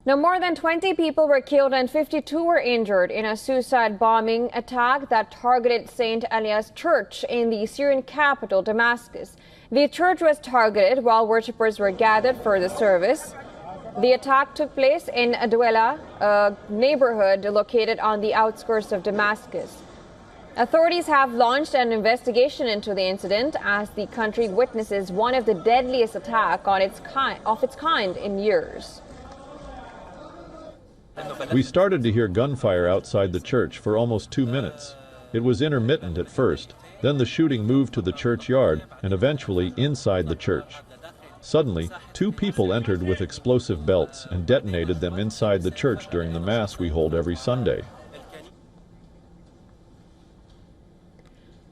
Now, more than 20 people were killed and 52 were injured in a suicide bombing attack that targeted St. Elias Church in the Syrian capital, Damascus. The church was targeted while worshippers were gathered for the service. The attack took place in Aduela, a neighborhood located on the outskirts of Damascus. Authorities have launched an investigation into the incident as the country witnesses one of the deadliest attacks of its kind in years. We started to hear gunfire outside the church for almost 2 minutes. It was intermittent at first, then the shooting moved to the churchyard and eventually inside the church. Suddenly, 2 people entered with explosive belts and detonated them inside the church during the Mass we hold every Sunday.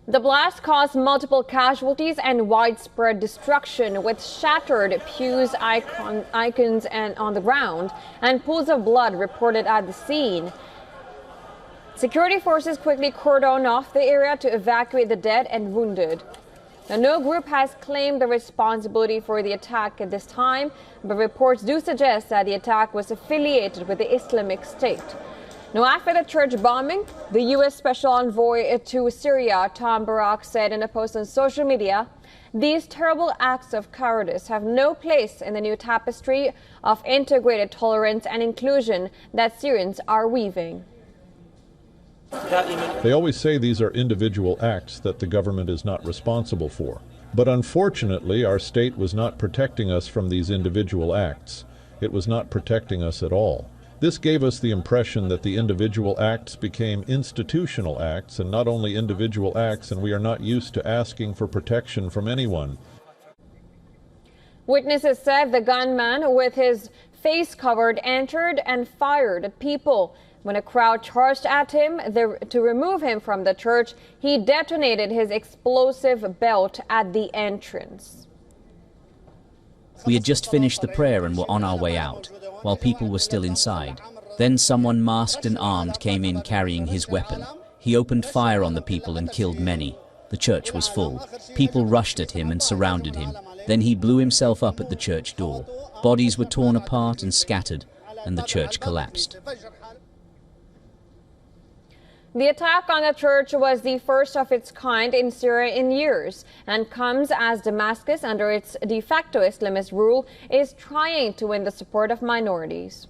The blast caused multiple casualties and widespread destruction, with shattered pews, icons on the ground, and pools of blood reported at the scene. Security forces quickly cordoned off the area to evacuate the dead and wounded. Now, no group has claimed the responsibility for the attack at this time, but reports do suggest that the attack was affiliated with the Islamic State. Now, after the church bombing, the U.S. Special Envoy to Syria, Tom Barak, said in a post on social media, "These terrible acts of cowardice have no place in the new tapestry of integrated tolerance and inclusion that Syrians are weaving." They always say these are individual acts that the government is not responsible for. But unfortunately, our state was not protecting us from these individual acts. It was not protecting us at all. This gave us the impression that the individual acts became institutional acts and not only individual acts, and we are not used to asking for protection from anyone. Witnesses said the gunman, with his face covered, entered and fired at people. When a crowd charged at him to remove him from the church, he detonated his explosive belt at the entrance. We had just finished the prayer and were on our way out, while people were still inside. Then someone masked and armed came in carrying his weapon. He opened fire on the people and killed many. The church was full. People rushed at him and surrounded him. Then he blew himself up at the church door. Bodies were torn apart and scattered, and the church collapsed. The attack on the church was the first of its kind in Syria in years and comes as Damascus, under its de facto Islamist rule, is trying to win the support of minorities.